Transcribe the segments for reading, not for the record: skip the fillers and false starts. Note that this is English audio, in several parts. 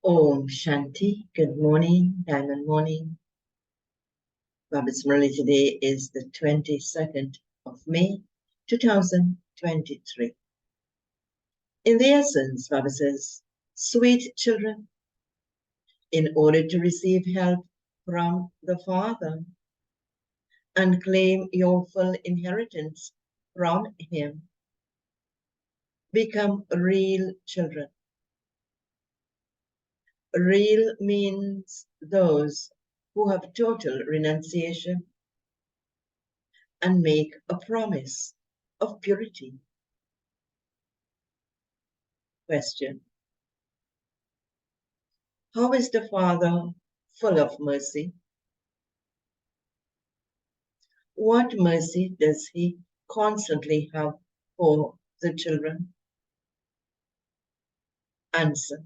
Om Shanti. Good morning, Diamond Morning. Baba's Murli today is the 22nd of May, 2023. In the essence, Baba says, sweet children, in order to receive help from the Father and claim your full inheritance from Him, become real children. Real means those who have total renunciation and make a promise of purity. Question: how is the Father full of mercy? What mercy does He constantly have for the children? Answer: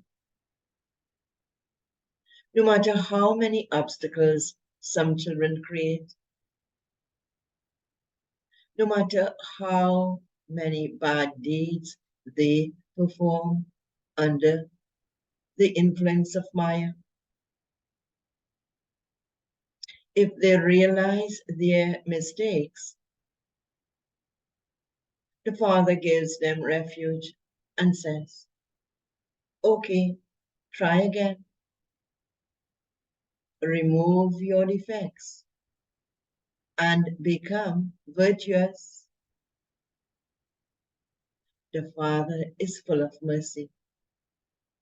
no matter how many obstacles some children create, no matter how many bad deeds they perform under the influence of Maya, if they realize their mistakes, the Father gives them refuge and says, okay, try again. Remove your defects and become virtuous. The Father is full of mercy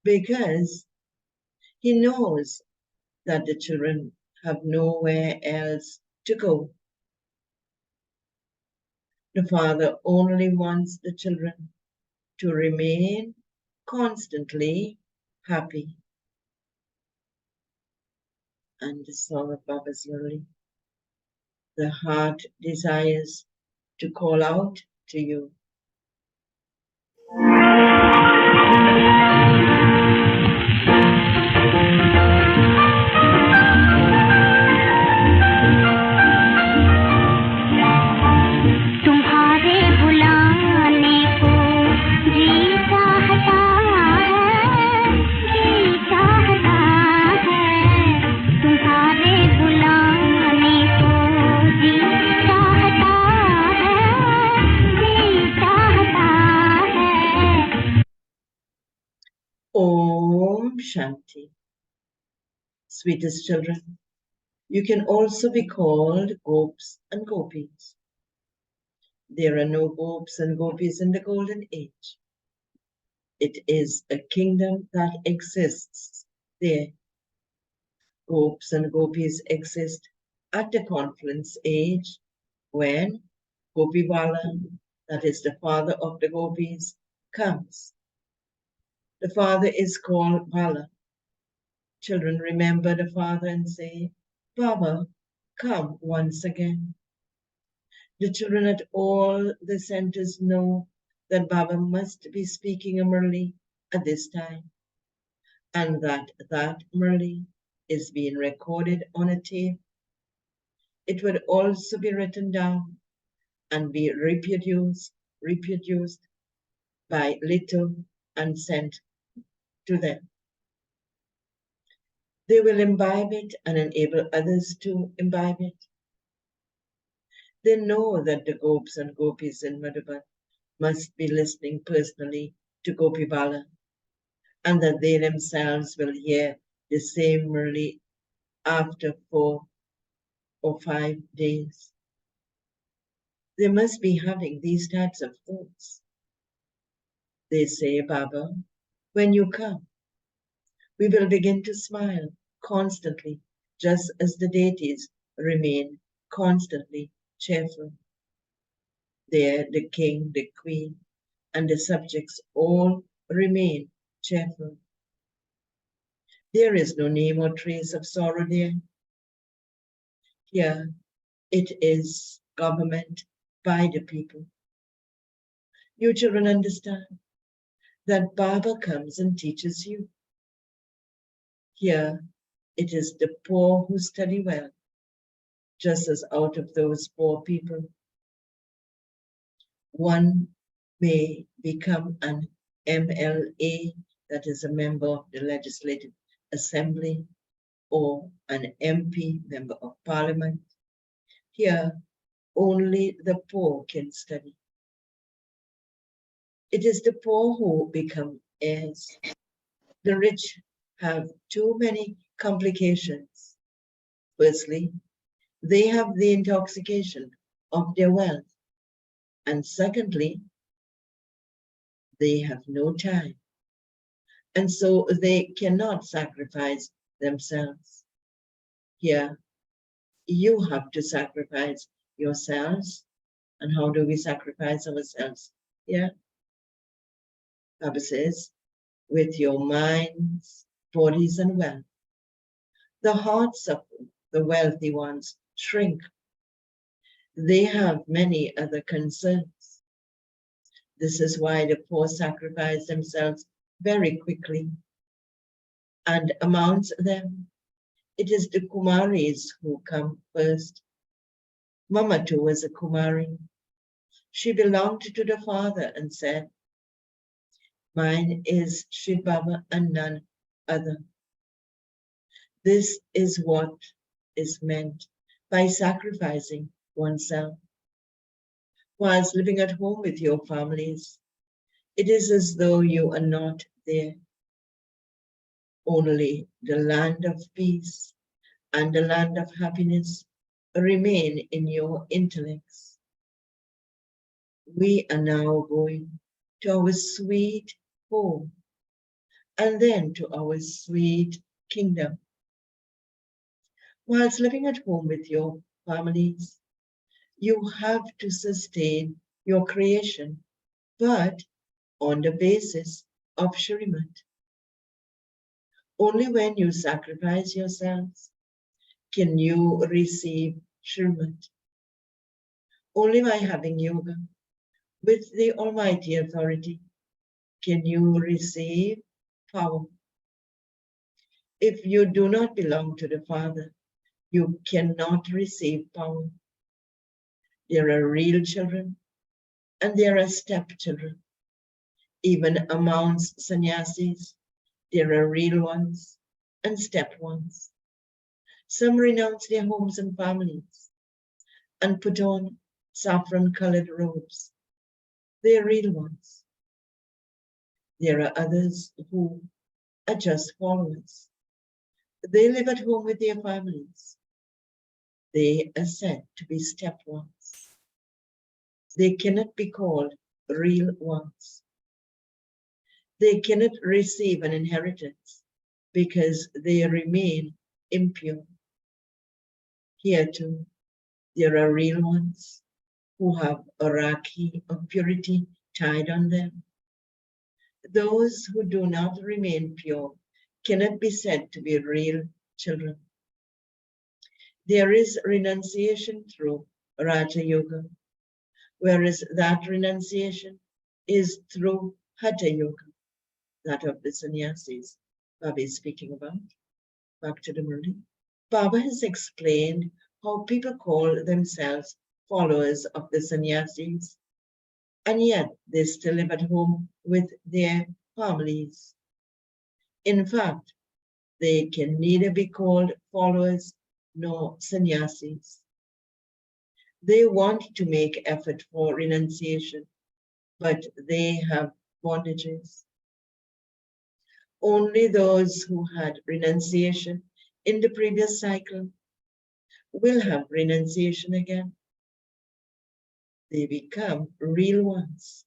because He knows that the children have nowhere else to go. The Father only wants the children to remain constantly happy. And the song of Baba's Murli, the heart desires to call out to you. Om Shanti. Sweetest children, you can also be called gopis and gopis. There are no gopis and gopis in the golden age. It is a kingdom that exists there. Gopis and gopis exist at the confluence age when Gopi Bala, that is the father of the gopis, comes. The father is called Bala. Children remember the father and say, Baba, come once again. The children at all the centers know that Baba must be speaking a Murli at this time, and that Murli is being recorded on a tape. It would also be written down and be reproduced by little and sent to them. They will imbibe it and enable others to imbibe it. They know that the gopis and gopis in Madhuban must be listening personally to Gopi Bala, and that they themselves will hear the same Murli after 4 or 5 days. They must be having these types of thoughts. They say, Baba, when you come, we will begin to smile constantly, just as the deities remain constantly cheerful. There, the king, the queen, and the subjects all remain cheerful. There is no name or trace of sorrow there. Here, it is government by the people. You children understand that Baba comes and teaches you. Here, it is the poor who study well, just as out of those poor people, one may become an MLA, that is a member of the Legislative Assembly, or an MP, Member of Parliament. Here, only the poor can study. It is the poor who become heirs. The rich have too many complications. Firstly, they have the intoxication of their wealth. And secondly, they have no time. And so they cannot sacrifice themselves. Here, you have to sacrifice yourselves. And how do we sacrifice ourselves? Here, Bible says, with your minds, bodies, and wealth. The hearts of the wealthy ones shrink. They have many other concerns. This is why the poor sacrifice themselves very quickly. And amongst them, it is the Kumaris who come first. Mama too was a Kumari. She belonged to the father and said, "Mine is Shiv Baba and none other." This is what is meant by sacrificing oneself. Whilst living at home with your families, it is as though you are not there. Only the land of peace and the land of happiness remain in your intellects. We are now going to our sweet home and then to our sweet kingdom. Whilst living at home with your families, you have to sustain your creation, but on the basis of Shrimat. Only when you sacrifice yourselves can you receive Shrimat. Only by having yoga with the Almighty authority can you receive power. If you do not belong to the Father, you cannot receive power. There are real children and there are stepchildren. Even amongst sannyasis, there are real ones and step ones. Some renounce their homes and families and put on saffron-colored robes. They are real ones. There are others who are just followers. They live at home with their families. They are said to be step ones. They cannot be called real ones. They cannot receive an inheritance because they remain impure. Here too, there are real ones who have a rakhi of purity tied on them. Those who do not remain pure cannot be said to be real children. There is renunciation through Raja Yoga, whereas that renunciation is through Hatha Yoga, that of the sannyasis Baba is speaking about. Back to the Murli. Baba has explained how people call themselves followers of the sannyasis, and yet they still live at home with their families. In fact, they can neither be called followers nor sannyasis. They want to make effort for renunciation, but they have bondages. Only those who had renunciation in the previous cycle will have renunciation again. They become real ones,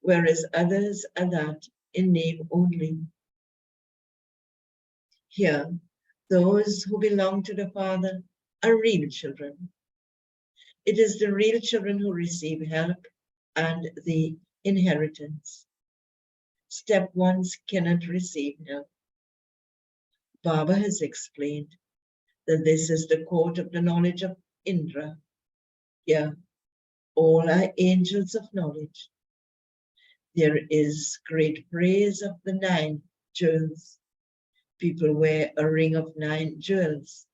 whereas others are that in name only. Here, those who belong to the Father are real children. It is the real children who receive help and the inheritance. Step ones cannot receive help. Baba has explained that this is the court of the knowledge of Indra. Here, all are angels of knowledge. There is great praise of the 9 jewels. People wear a ring of 9 jewels.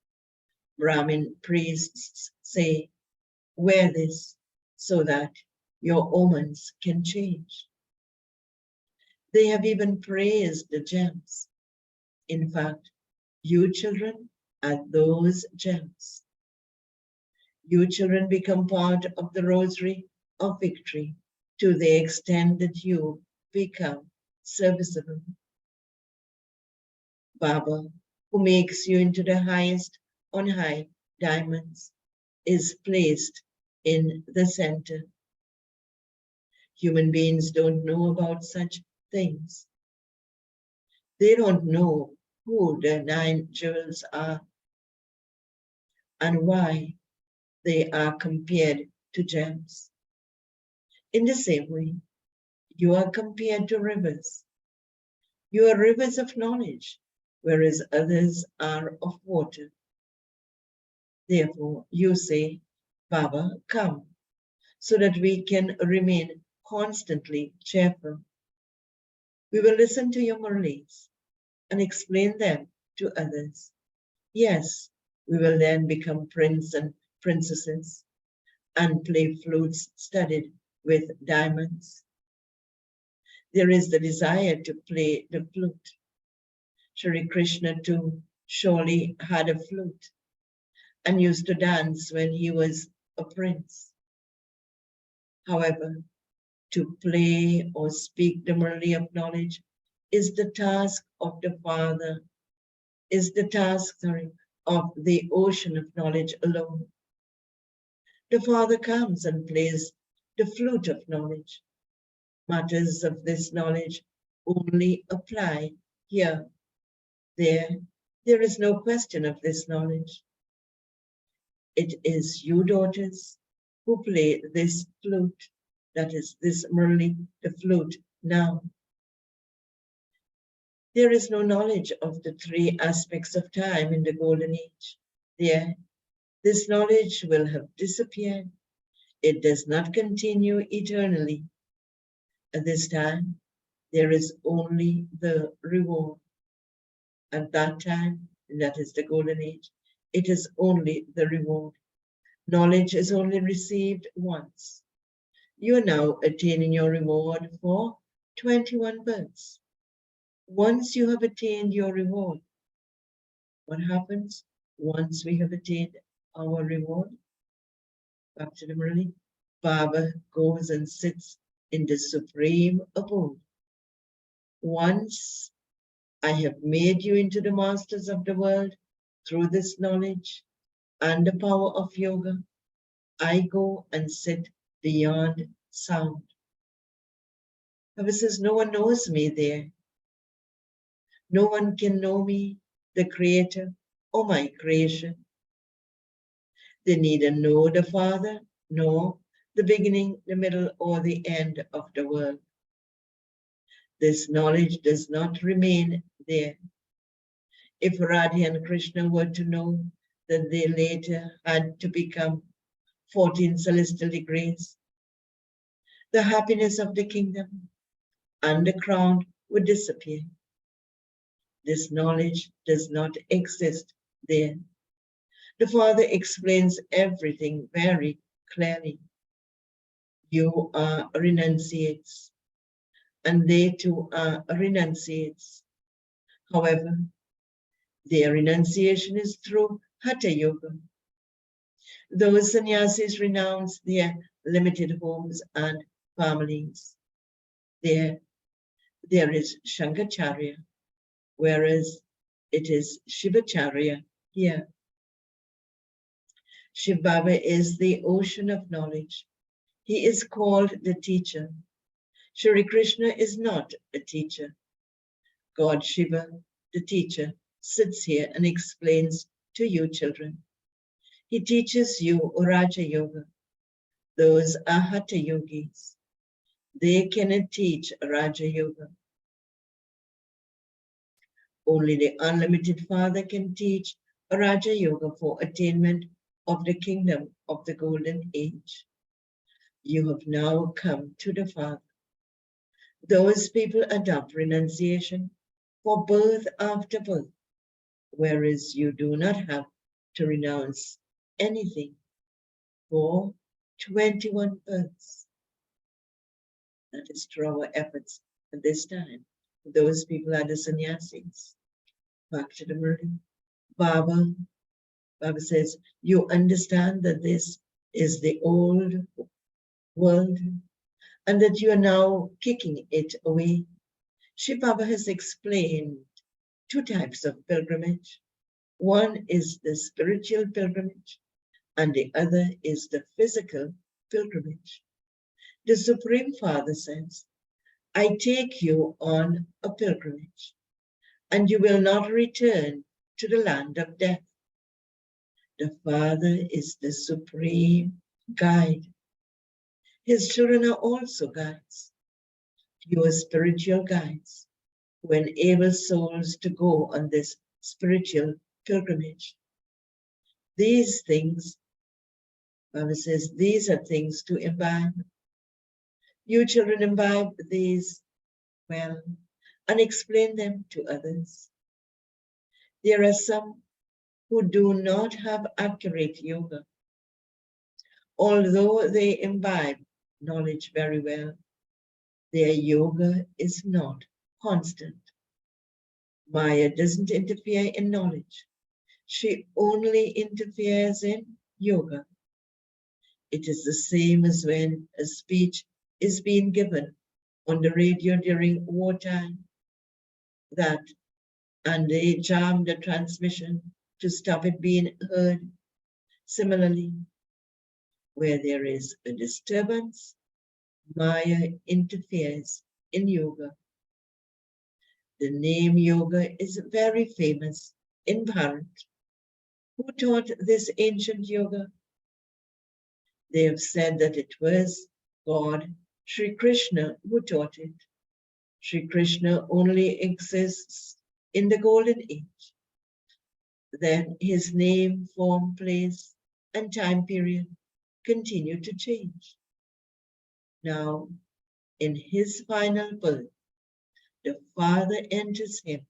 Brahmin priests say, wear this so that your omens can change. They have even praised the gems. In fact, you children are those gems. You children become part of the rosary of victory to the extent that you become serviceable. Baba, who makes you into the highest on high diamonds, is placed in the center. Human beings don't know about such things. They don't know who the 9 jewels are and why they are compared to gems. In the same way, you are compared to rivers. You are rivers of knowledge, whereas others are of water. Therefore, you say, Baba, come, so that we can remain constantly cheerful. We will listen to your Murlis and explain them to others. Yes, we will then become prince and princesses and play flutes studded with diamonds. There is the desire to play the flute. Shri Krishna too surely had a flute and used to dance when he was a prince. However, to play or speak the Murli of knowledge is the task of the Father, of the ocean of knowledge alone. The Father comes and plays the flute of knowledge. Matters of this knowledge only apply here. There is no question of this knowledge. It is you daughters who play this flute, that is this Murli, the flute now. There is no knowledge of the 3 aspects of time in the golden age. There, this knowledge will have disappeared. It does not continue eternally. At this time, there is only the reward. At that time, and that is the golden age, it is only the reward. Knowledge is only received once. You are now attaining your reward for 21 births. Once you have attained your reward, what happens once we have attained our reward? Back to the Murli. Baba goes and sits in the supreme abode. Once I have made you into the masters of the world through this knowledge and the power of yoga, I go and sit beyond sound. Baba says, no one knows me there. No one can know me, the creator, or my creation. They neither know the Father, nor the beginning, the middle, or the end of the world. This knowledge does not remain there. If Radha and Krishna were to know that they later had to become 14 celestial degrees, the happiness of the kingdom and the crown would disappear. This knowledge does not exist there. The Father explains everything very clearly. You are renunciates, and they too are renunciates. However, their renunciation is through Hatha Yoga. Those sannyasis renounce their limited homes and families. There is Shankacharya, whereas it is Shivacharya here. Shiv Baba is the ocean of knowledge. He is called the teacher. Shri Krishna is not a teacher. God Shiva, the teacher, sits here and explains to you children. He teaches you Raja Yoga. Those are Hatha Yogis. They cannot teach Raja Yoga. Only the unlimited Father can teach Raja Yoga for attainment of the kingdom of the golden age. You have now come to the Father. Those people adopt renunciation for birth after birth, whereas you do not have to renounce anything for 21 births. That is through our efforts at this time. Those people are the sannyasis. Back to the Murli. Baba says, you understand that this is the old world and that you are now kicking it away. Shiv Baba has explained two types of pilgrimage. One is the spiritual pilgrimage and the other is the physical pilgrimage. The Supreme Father says, I take you on a pilgrimage and you will not return to the land of death. The Father is the supreme guide. His children are also guides, pure spiritual guides, who enable souls to go on this spiritual pilgrimage. These things, Baba says, these are things to imbibe. You children imbibe these well and explain them to others. There are some who do not have accurate yoga. Although they imbibe knowledge very well, their yoga is not constant. Maya doesn't interfere in knowledge. She only interferes in yoga. It is the same as when a speech is being given on the radio during wartime, and they jam the transmission to stop it being heard. Similarly, where there is a disturbance, Maya interferes in yoga. The name yoga is very famous in Bharat. Who taught this ancient yoga? They have said that it was God, Sri Krishna, who taught it. Sri Krishna only exists in the golden age. Then his name, form, place, and time period continue to change. Now, in his final birth, the Father enters him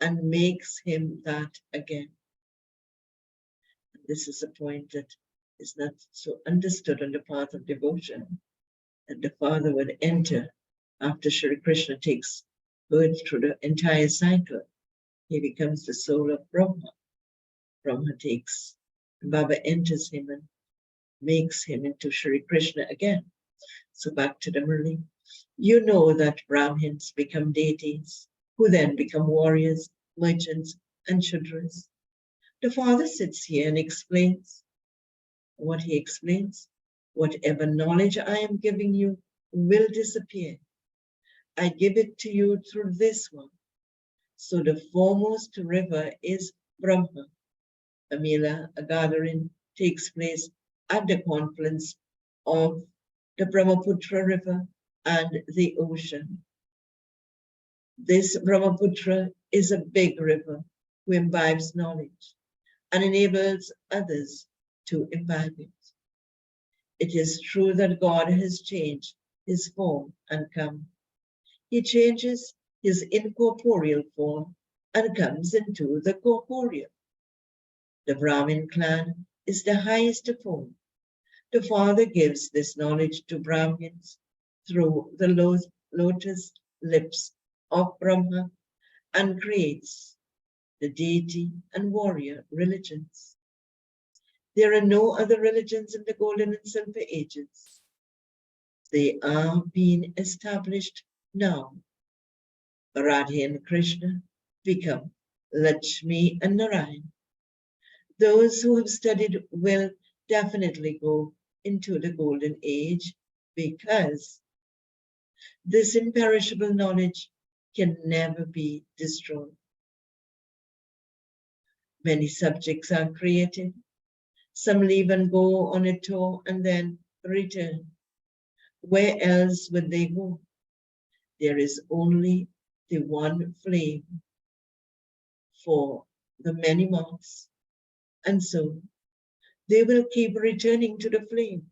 and makes him that again. This is a point that is not so understood on the path of devotion, that the Father would enter after Sri Krishna takes birth through the entire cycle. He becomes the soul of Brahma. Brahma takes, Baba enters him and makes him into Sri Krishna again. So back to the Murli. You know that Brahmins become deities, who then become warriors, merchants, and Shudras. The Father sits here and explains. What he explains, whatever knowledge I am giving you will disappear. I give it to you through this one. So the foremost river is Brahma. A mela, a gathering, takes place at the confluence of the Brahmaputra River and the ocean. This Brahmaputra is a big river who imbibes knowledge and enables others to imbibe it. It is true that God has changed his form and come. He changes his incorporeal form and comes into the corporeal. The Brahmin clan is the highest of all. The Father gives this knowledge to Brahmins through the lotus lips of Brahma and creates the deity and warrior religions. There are no other religions in the golden and silver ages. They are being established now. Radha and Krishna become Lakshmi and Narayan. Those who have studied will definitely go into the golden age because this imperishable knowledge can never be destroyed. Many subjects are created. Some leave and go on a tour and then return. Where else would they go? There is only the one flame for the many moths. And so they will keep returning to the flame.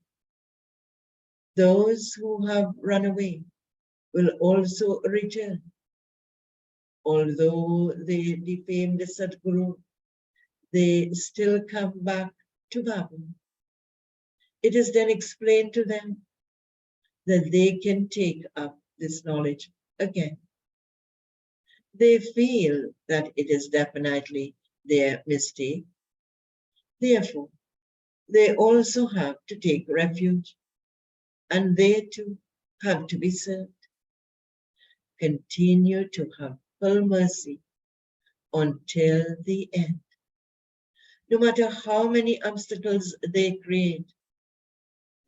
Those who have run away will also return. Although they defame the Sadguru, they still come back to Baba. It is then explained to them that they can take up this knowledge again. They feel that it is definitely their mistake. Therefore, they also have to take refuge, and they too have to be served. Continue to have full mercy until the end. No matter how many obstacles they create,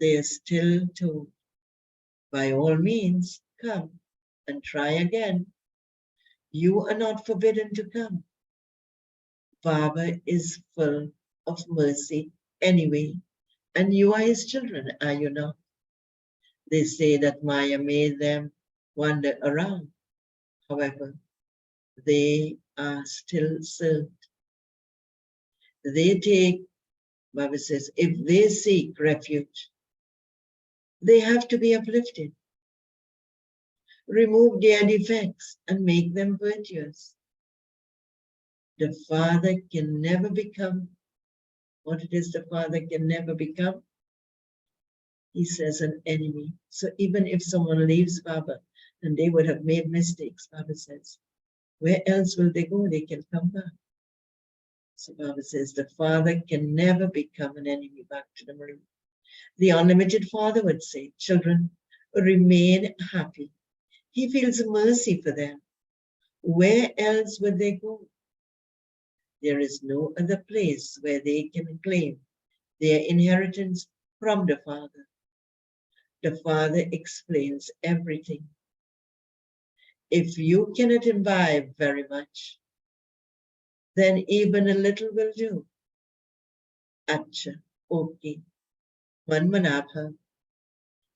they are still told, by all means, come and try again. You are not forbidden to come. Baba is full of mercy anyway, and you are his children, are you not? They say that Maya made them wander around. However, they are still served. They take, Baba says, if they seek refuge, they have to be uplifted, remove their defects, and make them virtuous. The Father can never become what it is the Father can never become. He says an enemy. So even if someone leaves Baba and they would have made mistakes, Baba says, where else will they go? They can come back. So Baba says the Father can never become an enemy back to the Murli. The unlimited Father would say, children, remain happy. He feels mercy for them. Where else would they go? There is no other place where they can claim their inheritance from the Father. The Father explains everything. If you cannot imbibe very much, then even a little will do. Acha, okay, Manmanabha.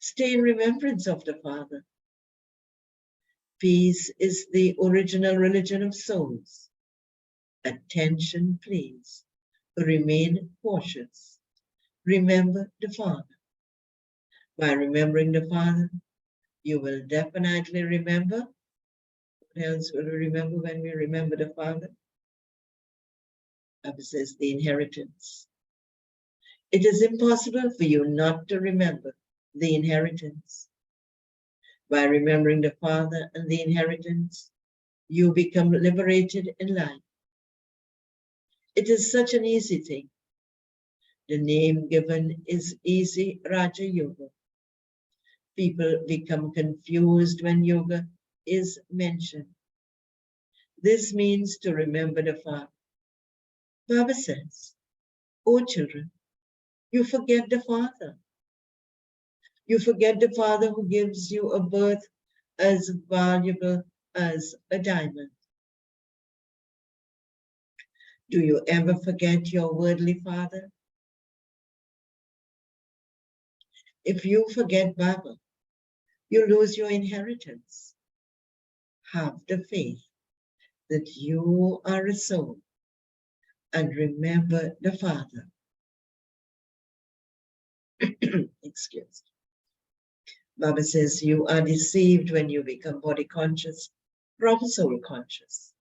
Stay in remembrance of the Father. Peace is the original religion of souls. Attention, please. Remain cautious. Remember the Father. By remembering the Father, you will definitely remember. What else will we remember when we remember the Father? Baba says the inheritance. It is impossible for you not to remember the inheritance. By remembering the Father and the inheritance, you become liberated in life. It is such an easy thing. The name given is easy Raja Yoga. People become confused when yoga is mentioned. This means to remember the Father. Baba says, oh children, you forget the Father. You forget the Father who gives you a birth as valuable as a diamond. Do you ever forget your worldly father? If you forget Baba, you lose your inheritance. Have the faith that you are a soul and remember the Father. Excuse me. Baba says you are deceived when you become body conscious from soul conscious.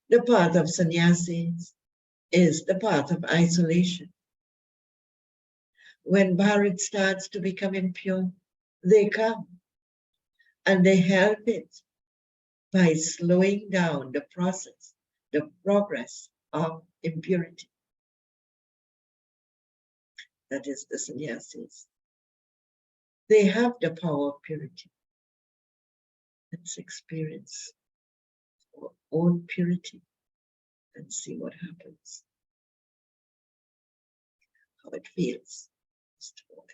The path of sannyasis is the path of isolation. When Bharat starts to become impure, they come and they help it by slowing down the process, the progress of impurity. That is the sannyasis. They have the power of purity. Let's experience our own purity and see what happens, how it feels. Just a moment.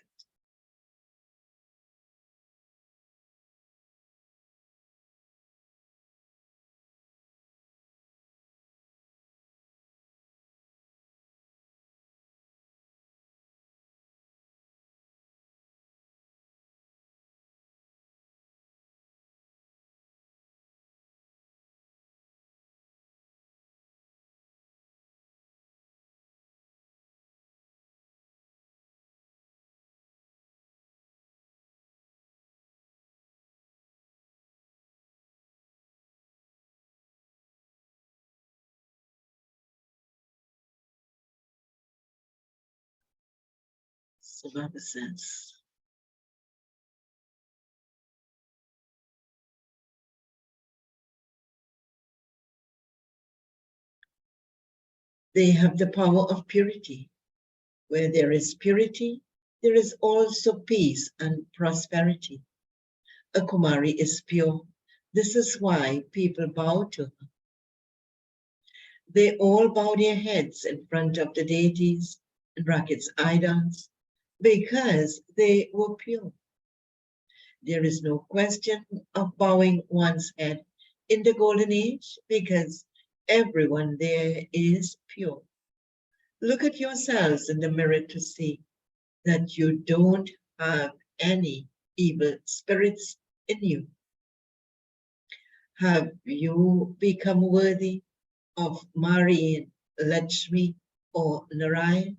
So Baba says, They have the power of purity. Where there is purity, there is also peace and prosperity. A Kumari is pure. This is why people bow to her. They all bow their heads in front of the deities, in brackets idols, because they were pure. There is no question of bowing one's head in the golden age because everyone there is pure. Look at yourselves in the mirror to see that you don't have any evil spirits in you. Have you become worthy of marrying Lakshmi or Narayan?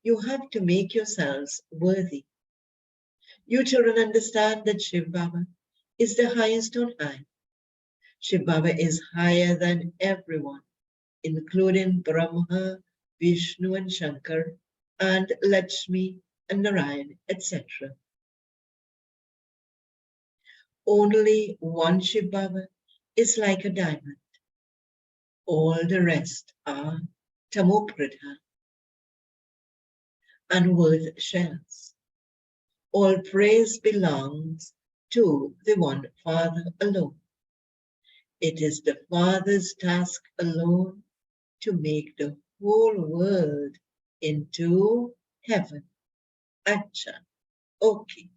You have to make yourselves worthy. You children understand that Shiv Baba is the highest on high. Shiv Baba is higher than everyone, including Brahma, Vishnu and Shankar, and Lakshmi and Narayan, etc. Only one Shiv Baba is like a diamond. All the rest are tamopradha and worth shells. All praise belongs to the one Father alone. It is the Father's task alone to make the whole world into heaven. Acha, okay,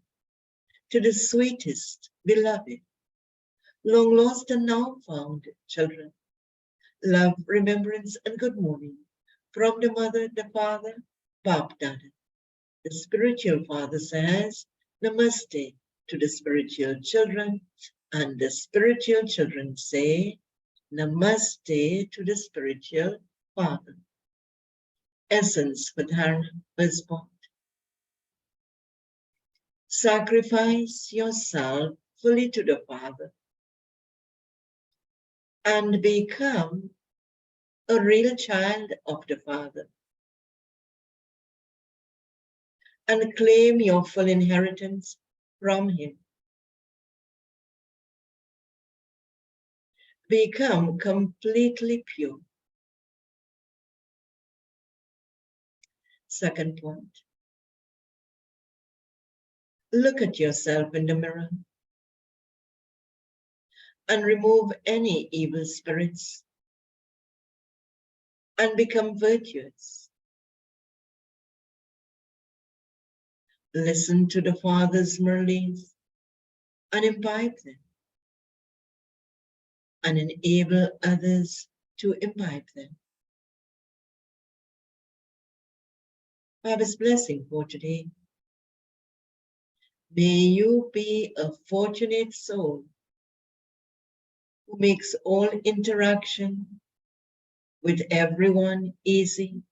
to the sweetest, beloved, long lost and now found children. Love, remembrance, and good morning from the mother, the father, Bap Dada. The spiritual father says, Namaste to the spiritual children, and the spiritual children say, Namaste to the spiritual father. Essence for Dharana Husband. Sacrifice yourself fully to the Father and become a real child of the Father and claim your full inheritance from Him. Become completely pure. Second point. Look at yourself in the mirror and remove any evil spirits and become virtuous. Listen to the Father's Murlis and imbibe them and enable others to imbibe them. Baba's blessing for today. May you be a fortunate soul who makes all interaction with everyone easy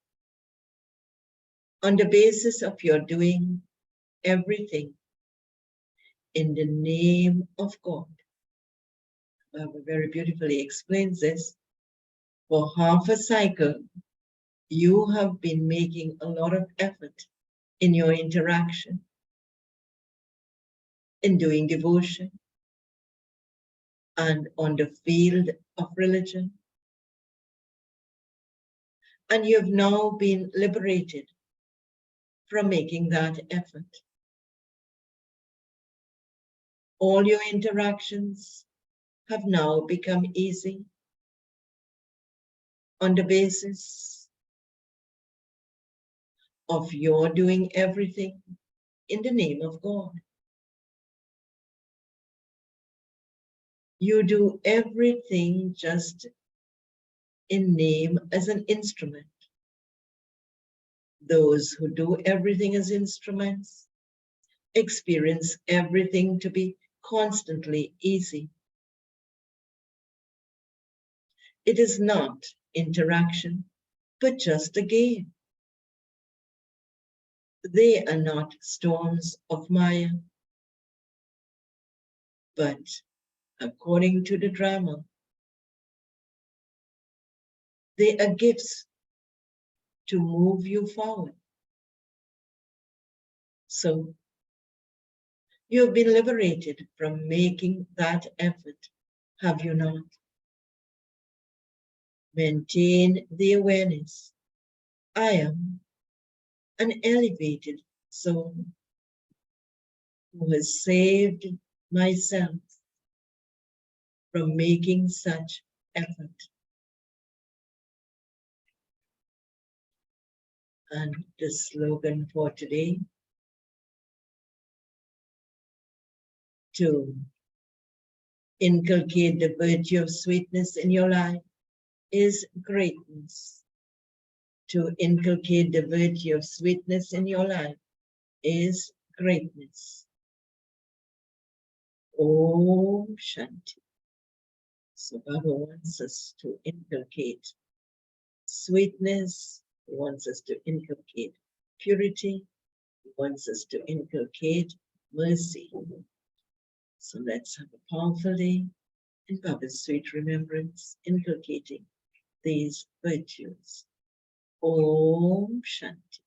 on the basis of your doing everything in the name of God. Baba very beautifully explains this. For half a cycle, you have been making a lot of effort in your interaction, in doing devotion, and on the field of religion. And you have now been liberated from making that effort. All your interactions have now become easy on the basis of your doing everything in the name of God. You do everything just in name as an instrument. Those who do everything as instruments experience everything to be constantly easy. It is not interaction, but just a game. They are not storms of Maya, but according to the drama, they are gifts to move you forward. So you've been liberated from making that effort, have you not? Maintain the awareness. I am an elevated soul who has saved myself from making such effort. And the slogan for today, to inculcate the virtue of sweetness in your life, is greatness. To inculcate the virtue of sweetness in your life is greatness. Om Shanti. So Baba wants us to inculcate sweetness, he wants us to inculcate purity, he wants us to inculcate mercy. So let's have a powerful day in Baba's sweet remembrance, inculcating these virtues. Om Shanti.